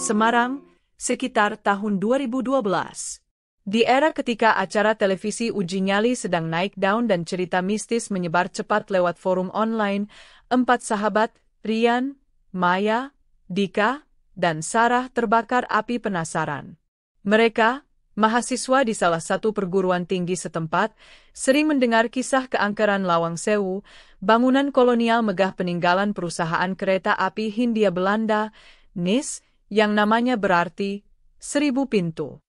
Semarang, sekitar tahun 2012. Di era ketika acara televisi Uji Nyali sedang naik daun dan cerita mistis menyebar cepat lewat forum online, 4 sahabat, Rian, Maya, Dika, dan Sarah terbakar api penasaran. Mereka, mahasiswa di salah satu perguruan tinggi setempat, sering mendengar kisah keangkeran Lawang Sewu, bangunan kolonial megah peninggalan perusahaan kereta api Hindia Belanda, NIS, yang namanya berarti 1000 pintu.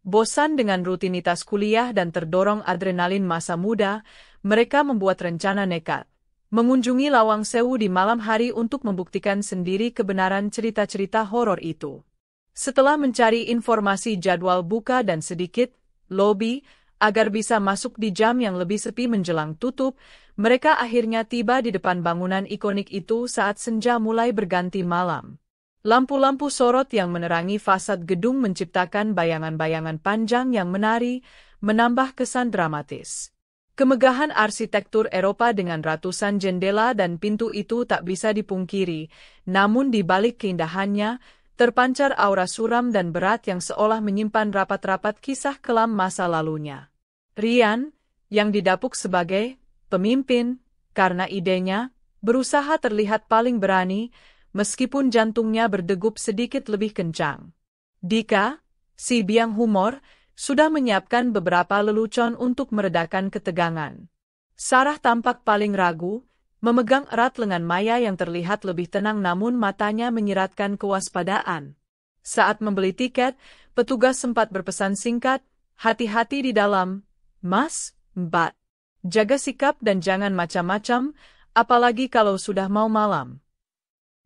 Bosan dengan rutinitas kuliah dan terdorong adrenalin masa muda, mereka membuat rencana nekat. Mengunjungi Lawang Sewu di malam hari untuk membuktikan sendiri kebenaran cerita-cerita horor itu. Setelah mencari informasi jadwal buka dan sedikit lobi, agar bisa masuk di jam yang lebih sepi menjelang tutup, mereka akhirnya tiba di depan bangunan ikonik itu saat senja mulai berganti malam. Lampu-lampu sorot yang menerangi fasad gedung menciptakan bayangan-bayangan panjang yang menari, menambah kesan dramatis. Kemegahan arsitektur Eropa dengan ratusan jendela dan pintu itu tak bisa dipungkiri, namun di balik keindahannya, terpancar aura suram dan berat yang seolah menyimpan rapat-rapat kisah kelam masa lalunya. Rian, yang didapuk sebagai pemimpin, karena idenya, berusaha terlihat paling berani, meskipun jantungnya berdegup sedikit lebih kencang. Dika, si biang humor, sudah menyiapkan beberapa lelucon untuk meredakan ketegangan. Sarah tampak paling ragu, memegang erat lengan Maya yang terlihat lebih tenang namun matanya menyiratkan kewaspadaan. Saat membeli tiket, petugas sempat berpesan singkat, hati-hati di dalam, Mas, Mbak. Jaga sikap dan jangan macam-macam, apalagi kalau sudah mau malam.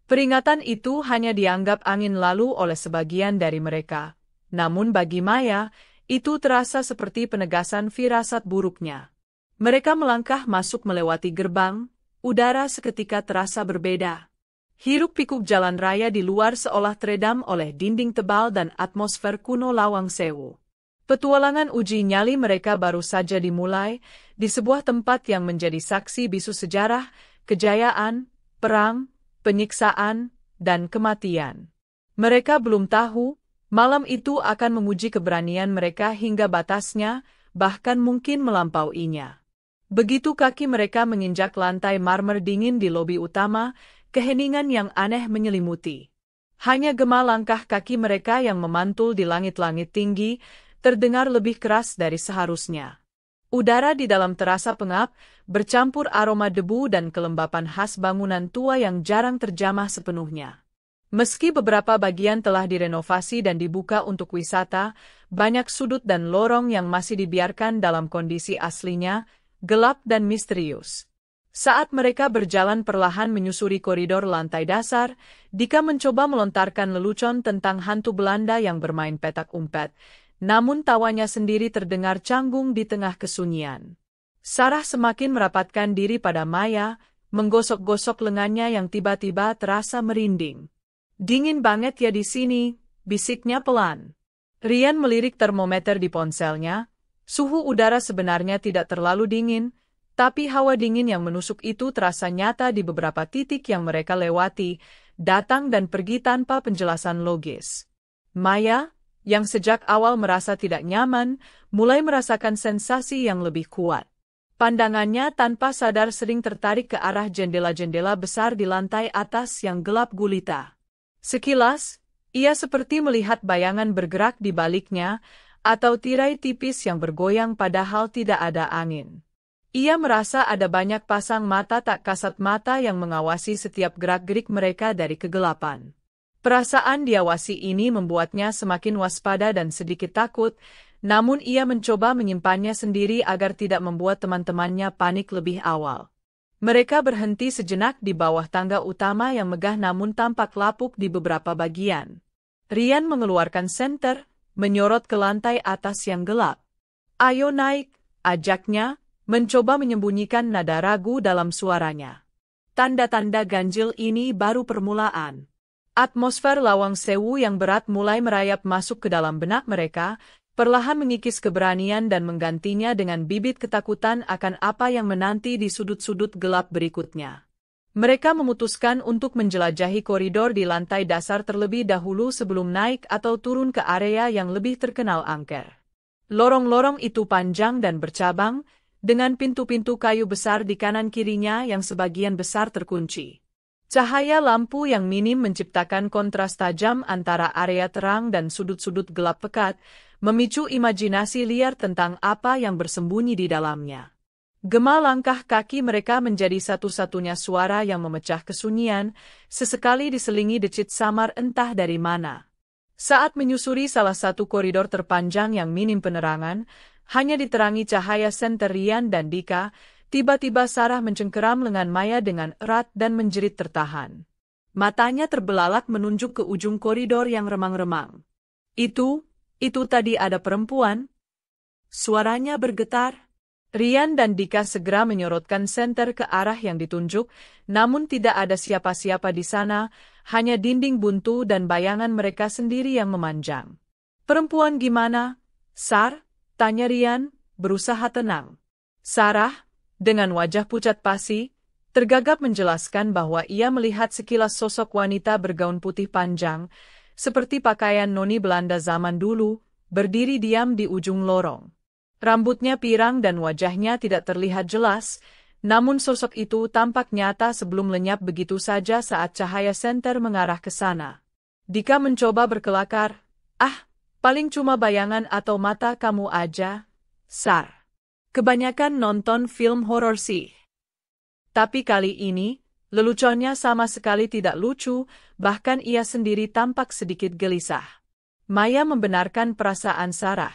Peringatan itu hanya dianggap angin lalu oleh sebagian dari mereka. Namun bagi Maya, itu terasa seperti penegasan firasat buruknya. Mereka melangkah masuk melewati gerbang, udara seketika terasa berbeda. Hiruk-pikuk jalan raya di luar seolah teredam oleh dinding tebal dan atmosfer kuno Lawang Sewu. Petualangan uji nyali mereka baru saja dimulai, di sebuah tempat yang menjadi saksi bisu sejarah, kejayaan, perang, penyiksaan, dan kematian. Mereka belum tahu, malam itu akan menguji keberanian mereka hingga batasnya, bahkan mungkin melampauinya. Begitu kaki mereka menginjak lantai marmer dingin di lobi utama, keheningan yang aneh menyelimuti. Hanya gema langkah kaki mereka yang memantul di langit-langit tinggi, terdengar lebih keras dari seharusnya. Udara di dalam terasa pengap, bercampur aroma debu dan kelembapan khas bangunan tua yang jarang terjamah sepenuhnya. Meski beberapa bagian telah direnovasi dan dibuka untuk wisata, banyak sudut dan lorong yang masih dibiarkan dalam kondisi aslinya, gelap dan misterius. Saat mereka berjalan perlahan menyusuri koridor lantai dasar, Dika mencoba melontarkan lelucon tentang hantu Belanda yang bermain petak umpet. Namun tawanya sendiri terdengar canggung di tengah kesunyian. Sarah semakin merapatkan diri pada Maya, menggosok-gosok lengannya yang tiba-tiba terasa merinding. Dingin banget ya di sini, bisiknya pelan. Rian melirik termometer di ponselnya. Suhu udara sebenarnya tidak terlalu dingin, tapi hawa dingin yang menusuk itu terasa nyata di beberapa titik yang mereka lewati, datang dan pergi tanpa penjelasan logis. Maya, yang sejak awal merasa tidak nyaman, mulai merasakan sensasi yang lebih kuat. Pandangannya tanpa sadar sering tertarik ke arah jendela-jendela besar di lantai atas yang gelap gulita. Sekilas, ia seperti melihat bayangan bergerak di baliknya, atau tirai tipis yang bergoyang padahal tidak ada angin. Ia merasa ada banyak pasang mata tak kasat mata yang mengawasi setiap gerak-gerik mereka dari kegelapan. Perasaan diawasi ini membuatnya semakin waspada dan sedikit takut, namun ia mencoba menyimpannya sendiri agar tidak membuat teman-temannya panik lebih awal. Mereka berhenti sejenak di bawah tangga utama yang megah namun tampak lapuk di beberapa bagian. Rian mengeluarkan senter, menyorot ke lantai atas yang gelap. "Ayo naik," ajaknya, mencoba menyembunyikan nada ragu dalam suaranya. Tanda-tanda ganjil ini baru permulaan. Atmosfer Lawang Sewu yang berat mulai merayap masuk ke dalam benak mereka, perlahan mengikis keberanian dan menggantinya dengan bibit ketakutan akan apa yang menanti di sudut-sudut gelap berikutnya. Mereka memutuskan untuk menjelajahi koridor di lantai dasar terlebih dahulu sebelum naik atau turun ke area yang lebih terkenal angker. Lorong-lorong itu panjang dan bercabang, dengan pintu-pintu kayu besar di kanan kirinya yang sebagian besar terkunci. Cahaya lampu yang minim menciptakan kontras tajam antara area terang dan sudut-sudut gelap pekat, memicu imajinasi liar tentang apa yang bersembunyi di dalamnya. Gema langkah kaki mereka menjadi satu-satunya suara yang memecah kesunyian, sesekali diselingi decit samar entah dari mana. Saat menyusuri salah satu koridor terpanjang yang minim penerangan, hanya diterangi cahaya senter Rian dan Dika, tiba-tiba Sarah mencengkeram lengan Maya dengan erat dan menjerit tertahan. Matanya terbelalak menunjuk ke ujung koridor yang remang-remang. Itu tadi ada perempuan? Suaranya bergetar. Rian dan Dika segera menyorotkan senter ke arah yang ditunjuk, namun tidak ada siapa-siapa di sana, hanya dinding buntu dan bayangan mereka sendiri yang memanjang. Perempuan gimana, Sar? Tanya Rian, berusaha tenang. Sarah, dengan wajah pucat pasi, tergagap menjelaskan bahwa ia melihat sekilas sosok wanita bergaun putih panjang, seperti pakaian noni Belanda zaman dulu, berdiri diam di ujung lorong. Rambutnya pirang dan wajahnya tidak terlihat jelas, namun sosok itu tampak nyata sebelum lenyap begitu saja saat cahaya senter mengarah ke sana. Dika mencoba berkelakar, paling cuma bayangan atau mata kamu aja, Sar. Kebanyakan nonton film horor sih. Tapi kali ini, leluconnya sama sekali tidak lucu, bahkan ia sendiri tampak sedikit gelisah. Maya membenarkan perasaan Sarah.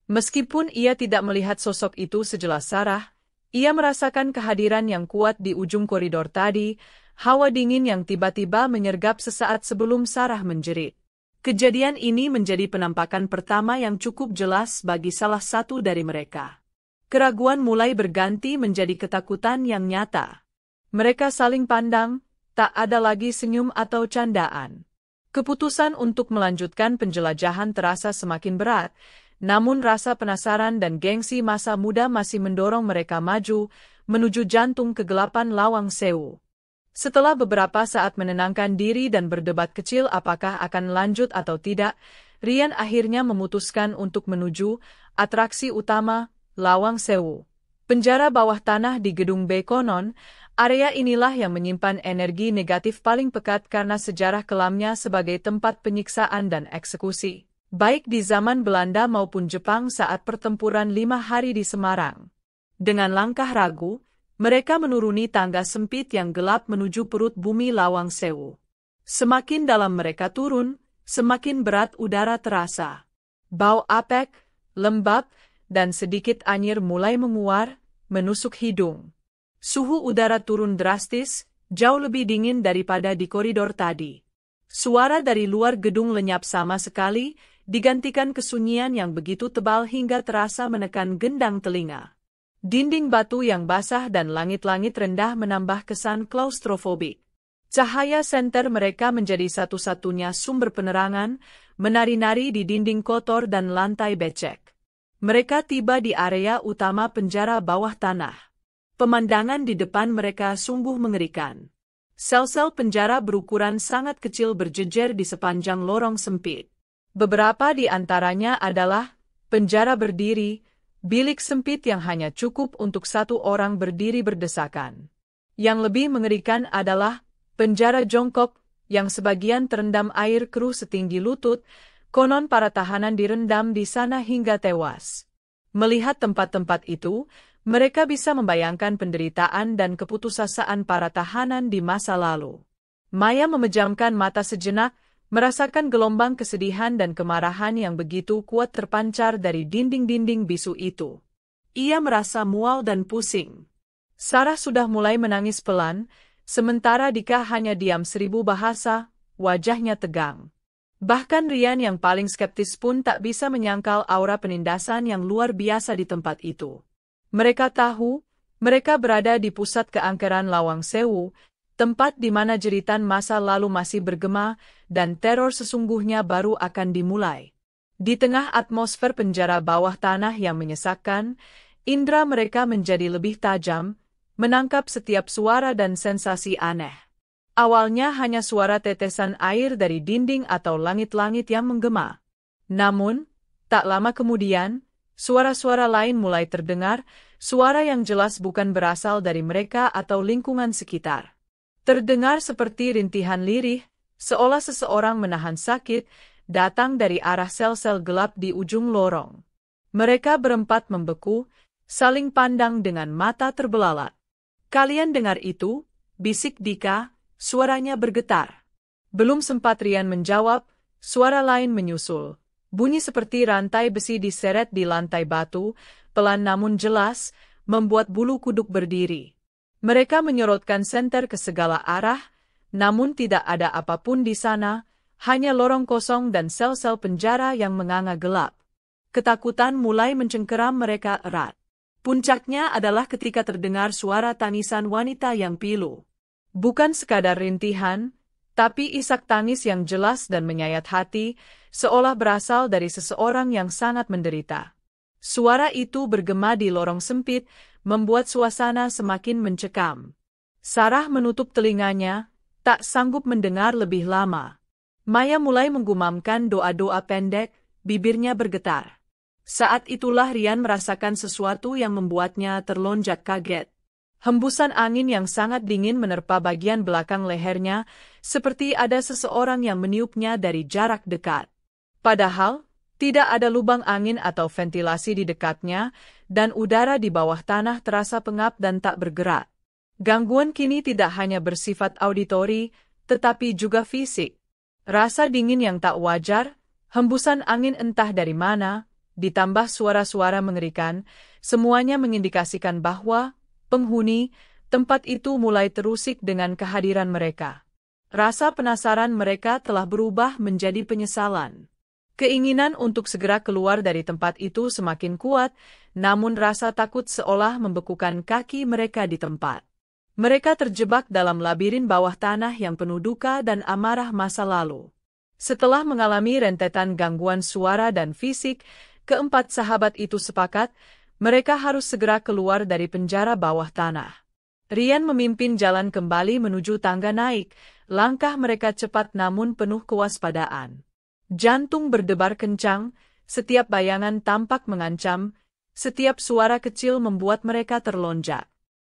Meskipun ia tidak melihat sosok itu sejelas Sarah, ia merasakan kehadiran yang kuat di ujung koridor tadi, hawa dingin yang tiba-tiba menyergap sesaat sebelum Sarah menjerit. Kejadian ini menjadi penampakan pertama yang cukup jelas bagi salah satu dari mereka. Keraguan mulai berganti menjadi ketakutan yang nyata. Mereka saling pandang, tak ada lagi senyum atau candaan. Keputusan untuk melanjutkan penjelajahan terasa semakin berat, namun rasa penasaran dan gengsi masa muda masih mendorong mereka maju, menuju jantung kegelapan Lawang Sewu. Setelah beberapa saat menenangkan diri dan berdebat kecil apakah akan lanjut atau tidak, Rian akhirnya memutuskan untuk menuju atraksi utama, Lawang Sewu. Penjara bawah tanah di Gedung B konon, area inilah yang menyimpan energi negatif paling pekat karena sejarah kelamnya sebagai tempat penyiksaan dan eksekusi, baik di zaman Belanda maupun Jepang saat pertempuran 5 hari di Semarang. Dengan langkah ragu, mereka menuruni tangga sempit yang gelap menuju perut bumi Lawang Sewu. Semakin dalam mereka turun, semakin berat udara terasa. Bau apek, lembab, dan sedikit anyir mulai menguar, menusuk hidung. Suhu udara turun drastis, jauh lebih dingin daripada di koridor tadi. Suara dari luar gedung lenyap sama sekali, digantikan kesunyian yang begitu tebal hingga terasa menekan gendang telinga. Dinding batu yang basah dan langit-langit rendah menambah kesan klaustrofobik. Cahaya senter mereka menjadi satu-satunya sumber penerangan, menari-nari di dinding kotor dan lantai becek. Mereka tiba di area utama penjara bawah tanah. Pemandangan di depan mereka sungguh mengerikan. Sel-sel penjara berukuran sangat kecil berjejer di sepanjang lorong sempit. Beberapa di antaranya adalah penjara berdiri, bilik sempit yang hanya cukup untuk satu orang berdiri berdesakan. Yang lebih mengerikan adalah penjara jongkok, yang sebagian terendam air keruh setinggi lutut, konon para tahanan direndam di sana hingga tewas. Melihat tempat-tempat itu, mereka bisa membayangkan penderitaan dan keputusasaan para tahanan di masa lalu. Maya memejamkan mata sejenak, merasakan gelombang kesedihan dan kemarahan yang begitu kuat terpancar dari dinding-dinding bisu itu. Ia merasa mual dan pusing. Sarah sudah mulai menangis pelan, sementara Dika hanya diam 1000 bahasa, wajahnya tegang. Bahkan Rian yang paling skeptis pun tak bisa menyangkal aura penindasan yang luar biasa di tempat itu. Mereka tahu, mereka berada di pusat keangkeran Lawang Sewu, tempat di mana jeritan masa lalu masih bergema, dan teror sesungguhnya baru akan dimulai. Di tengah atmosfer penjara bawah tanah yang menyesakkan, indera mereka menjadi lebih tajam, menangkap setiap suara dan sensasi aneh. Awalnya hanya suara tetesan air dari dinding atau langit-langit yang menggema. Namun, tak lama kemudian, suara-suara lain mulai terdengar, suara yang jelas bukan berasal dari mereka atau lingkungan sekitar. Terdengar seperti rintihan lirih, seolah seseorang menahan sakit, datang dari arah sel-sel gelap di ujung lorong. Mereka berempat membeku, saling pandang dengan mata terbelalak. "Kalian dengar itu?" bisik Dika, suaranya bergetar. Belum sempat Rian menjawab, suara lain menyusul. Bunyi seperti rantai besi diseret di lantai batu, pelan namun jelas, membuat bulu kuduk berdiri. Mereka menyorotkan senter ke segala arah, namun tidak ada apapun di sana, hanya lorong kosong dan sel-sel penjara yang menganga gelap. Ketakutan mulai mencengkeram mereka erat. Puncaknya adalah ketika terdengar suara tangisan wanita yang pilu. Bukan sekadar rintihan, tapi isak tangis yang jelas dan menyayat hati, seolah berasal dari seseorang yang sangat menderita. Suara itu bergema di lorong sempit, membuat suasana semakin mencekam. Sarah menutup telinganya, tak sanggup mendengar lebih lama. Maya mulai menggumamkan doa-doa pendek, bibirnya bergetar. Saat itulah Rian merasakan sesuatu yang membuatnya terlonjak kaget. Hembusan angin yang sangat dingin menerpa bagian belakang lehernya, seperti ada seseorang yang meniupnya dari jarak dekat. Padahal, tidak ada lubang angin atau ventilasi di dekatnya, dan udara di bawah tanah terasa pengap dan tak bergerak. Gangguan kini tidak hanya bersifat auditori, tetapi juga fisik. Rasa dingin yang tak wajar, hembusan angin entah dari mana, ditambah suara-suara mengerikan, semuanya mengindikasikan bahwa penghuni tempat itu mulai terusik dengan kehadiran mereka. Rasa penasaran mereka telah berubah menjadi penyesalan. Keinginan untuk segera keluar dari tempat itu semakin kuat, namun rasa takut seolah membekukan kaki mereka di tempat. Mereka terjebak dalam labirin bawah tanah yang penuh duka dan amarah masa lalu. Setelah mengalami rentetan gangguan suara dan fisik, keempat sahabat itu sepakat, mereka harus segera keluar dari penjara bawah tanah. Rian memimpin jalan kembali menuju tangga naik, langkah mereka cepat namun penuh kewaspadaan. Jantung berdebar kencang, setiap bayangan tampak mengancam, setiap suara kecil membuat mereka terlonjak.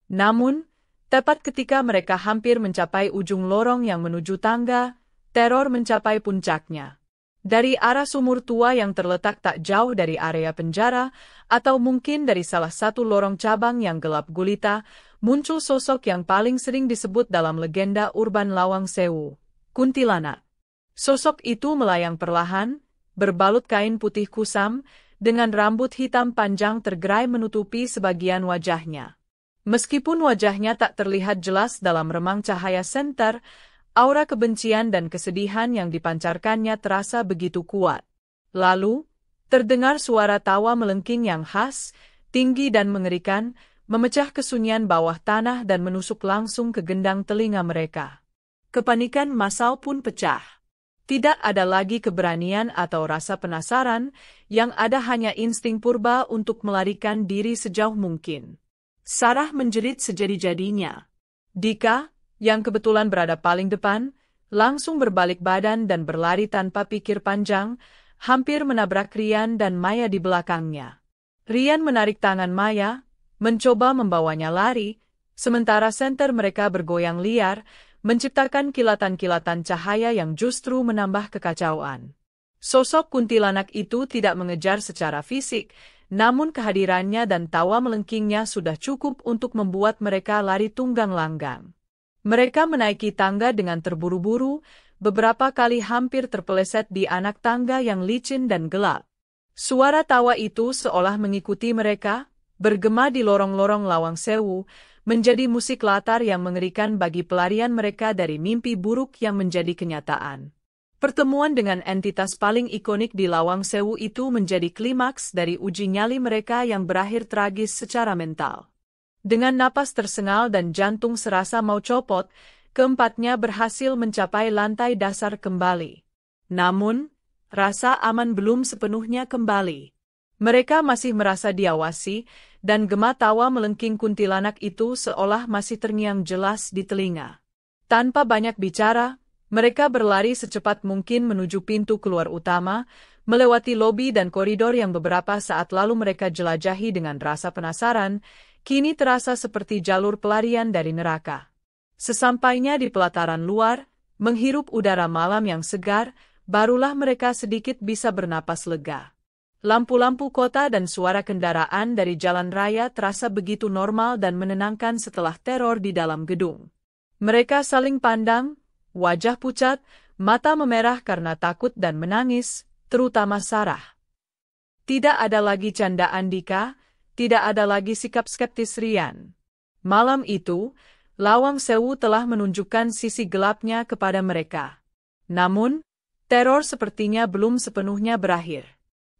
Namun, tepat ketika mereka hampir mencapai ujung lorong yang menuju tangga, teror mencapai puncaknya. Dari arah sumur tua yang terletak tak jauh dari area penjara, atau mungkin dari salah satu lorong cabang yang gelap gulita, muncul sosok yang paling sering disebut dalam legenda urban Lawang Sewu, kuntilanak. Sosok itu melayang perlahan, berbalut kain putih kusam, dengan rambut hitam panjang tergerai menutupi sebagian wajahnya. Meskipun wajahnya tak terlihat jelas dalam remang cahaya senter, aura kebencian dan kesedihan yang dipancarkannya terasa begitu kuat. Lalu, terdengar suara tawa melengking yang khas, tinggi dan mengerikan, memecah kesunyian bawah tanah dan menusuk langsung ke gendang telinga mereka. Kepanikan massal pun pecah. Tidak ada lagi keberanian atau rasa penasaran, yang ada hanya insting purba untuk melarikan diri sejauh mungkin. Sarah menjerit sejadi-jadinya. Dika, yang kebetulan berada paling depan, langsung berbalik badan dan berlari tanpa pikir panjang, hampir menabrak Rian dan Maya di belakangnya. Rian menarik tangan Maya, mencoba membawanya lari, sementara senter mereka bergoyang liar, menciptakan kilatan-kilatan cahaya yang justru menambah kekacauan. Sosok kuntilanak itu tidak mengejar secara fisik, namun kehadirannya dan tawa melengkingnya sudah cukup untuk membuat mereka lari tunggang langgang. Mereka menaiki tangga dengan terburu-buru, beberapa kali hampir terpeleset di anak tangga yang licin dan gelap. Suara tawa itu seolah mengikuti mereka, bergema di lorong-lorong Lawang Sewu, menjadi musik latar yang mengerikan bagi pelarian mereka dari mimpi buruk yang menjadi kenyataan. Pertemuan dengan entitas paling ikonik di Lawang Sewu itu menjadi klimaks dari uji nyali mereka yang berakhir tragis secara mental. Dengan napas tersengal dan jantung serasa mau copot, keempatnya berhasil mencapai lantai dasar kembali. Namun, rasa aman belum sepenuhnya kembali. Mereka masih merasa diawasi, dan gema tawa melengking kuntilanak itu seolah masih terngiang jelas di telinga. Tanpa banyak bicara, mereka berlari secepat mungkin menuju pintu keluar utama, melewati lobi dan koridor yang beberapa saat lalu mereka jelajahi dengan rasa penasaran, kini terasa seperti jalur pelarian dari neraka. Sesampainya di pelataran luar, menghirup udara malam yang segar, barulah mereka sedikit bisa bernapas lega. Lampu-lampu kota dan suara kendaraan dari jalan raya terasa begitu normal dan menenangkan setelah teror di dalam gedung. Mereka saling pandang, wajah pucat, mata memerah karena takut dan menangis, terutama Sarah. Tidak ada lagi candaan Dika, tidak ada lagi sikap skeptis Rian. Malam itu, Lawang Sewu telah menunjukkan sisi gelapnya kepada mereka. Namun, teror sepertinya belum sepenuhnya berakhir.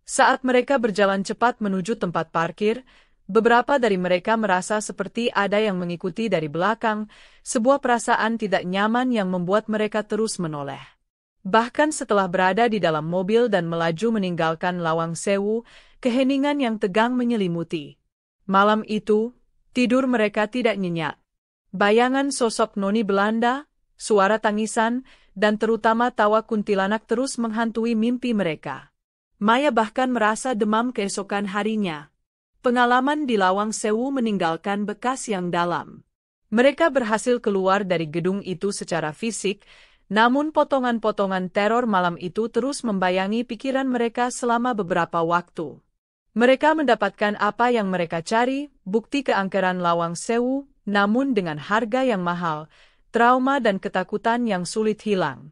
Saat mereka berjalan cepat menuju tempat parkir, beberapa dari mereka merasa seperti ada yang mengikuti dari belakang, sebuah perasaan tidak nyaman yang membuat mereka terus menoleh. Bahkan setelah berada di dalam mobil dan melaju meninggalkan Lawang Sewu, keheningan yang tegang menyelimuti. Malam itu, tidur mereka tidak nyenyak. Bayangan sosok noni Belanda, suara tangisan, dan terutama tawa kuntilanak terus menghantui mimpi mereka. Maya bahkan merasa demam keesokan harinya. Pengalaman di Lawang Sewu meninggalkan bekas yang dalam. Mereka berhasil keluar dari gedung itu secara fisik, namun potongan-potongan teror malam itu terus membayangi pikiran mereka selama beberapa waktu. Mereka mendapatkan apa yang mereka cari, bukti keangkeran Lawang Sewu, namun dengan harga yang mahal, trauma dan ketakutan yang sulit hilang.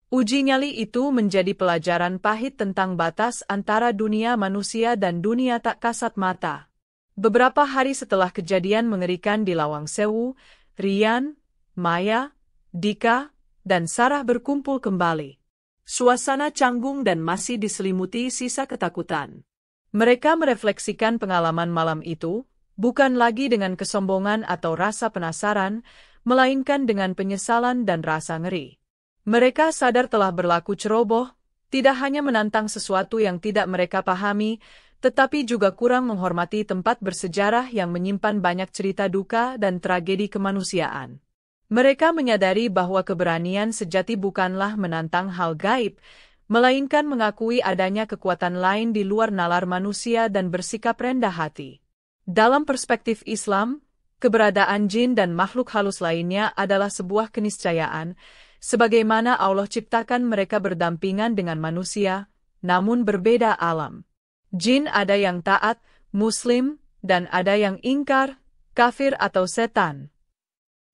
Uji nyali itu menjadi pelajaran pahit tentang batas antara dunia manusia dan dunia tak kasat mata. Beberapa hari setelah kejadian mengerikan di Lawang Sewu, Rian, Maya, Dika, dan Sarah berkumpul kembali. Suasana canggung dan masih diselimuti sisa ketakutan. Mereka merefleksikan pengalaman malam itu, bukan lagi dengan kesombongan atau rasa penasaran, melainkan dengan penyesalan dan rasa ngeri. Mereka sadar telah berlaku ceroboh, tidak hanya menantang sesuatu yang tidak mereka pahami, tetapi juga kurang menghormati tempat bersejarah yang menyimpan banyak cerita duka dan tragedi kemanusiaan. Mereka menyadari bahwa keberanian sejati bukanlah menantang hal gaib, melainkan mengakui adanya kekuatan lain di luar nalar manusia dan bersikap rendah hati. Dalam perspektif Islam, keberadaan jin dan makhluk halus lainnya adalah sebuah keniscayaan, sebagaimana Allah ciptakan mereka berdampingan dengan manusia, namun berbeda alam. Jin ada yang taat, muslim, dan ada yang ingkar, kafir atau setan.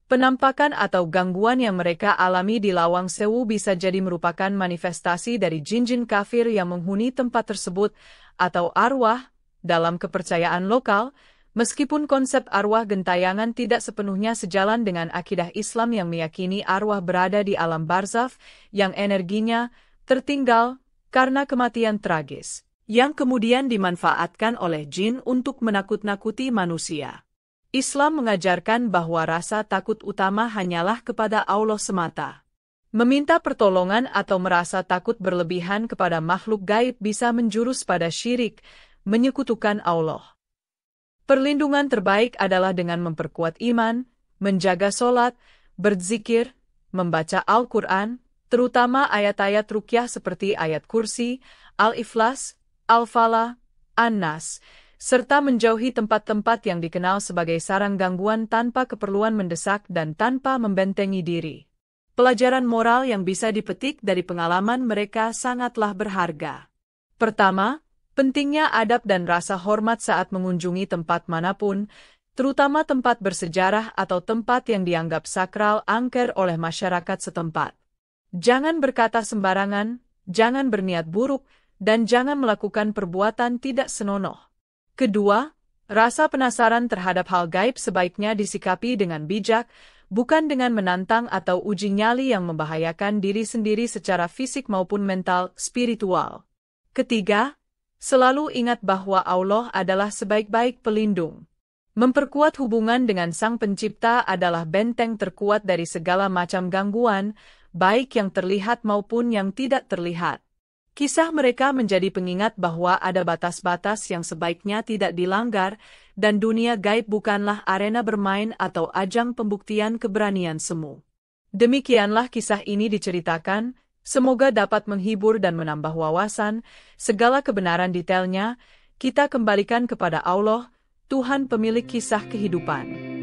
Penampakan atau gangguan yang mereka alami di Lawang Sewu bisa jadi merupakan manifestasi dari jin-jin kafir yang menghuni tempat tersebut, atau arwah, dalam kepercayaan lokal. Meskipun konsep arwah gentayangan tidak sepenuhnya sejalan dengan akidah Islam yang meyakini arwah berada di alam barzakh, yang energinya tertinggal karena kematian tragis, yang kemudian dimanfaatkan oleh jin untuk menakut-nakuti manusia. Islam mengajarkan bahwa rasa takut utama hanyalah kepada Allah semata. Meminta pertolongan atau merasa takut berlebihan kepada makhluk gaib bisa menjurus pada syirik, menyekutukan Allah. Perlindungan terbaik adalah dengan memperkuat iman, menjaga sholat, berzikir, membaca Al-Quran, terutama ayat-ayat ruqyah seperti ayat kursi, Al-Ikhlas, Al-Falah, An-Nas, serta menjauhi tempat-tempat yang dikenal sebagai sarang gangguan tanpa keperluan mendesak dan tanpa membentengi diri. Pelajaran moral yang bisa dipetik dari pengalaman mereka sangatlah berharga. Pertama, pentingnya adab dan rasa hormat saat mengunjungi tempat manapun, terutama tempat bersejarah atau tempat yang dianggap sakral angker oleh masyarakat setempat. Jangan berkata sembarangan, jangan berniat buruk, dan jangan melakukan perbuatan tidak senonoh. Kedua, rasa penasaran terhadap hal gaib sebaiknya disikapi dengan bijak, bukan dengan menantang atau uji nyali yang membahayakan diri sendiri secara fisik maupun mental, spiritual. Ketiga, selalu ingat bahwa Allah adalah sebaik-baik pelindung. Memperkuat hubungan dengan Sang Pencipta adalah benteng terkuat dari segala macam gangguan, baik yang terlihat maupun yang tidak terlihat. Kisah mereka menjadi pengingat bahwa ada batas-batas yang sebaiknya tidak dilanggar, dan dunia gaib bukanlah arena bermain atau ajang pembuktian keberanian semu. Demikianlah kisah ini diceritakan, semoga dapat menghibur dan menambah wawasan. Segala kebenaran detailnya kita kembalikan kepada Allah, Tuhan pemilik kisah kehidupan.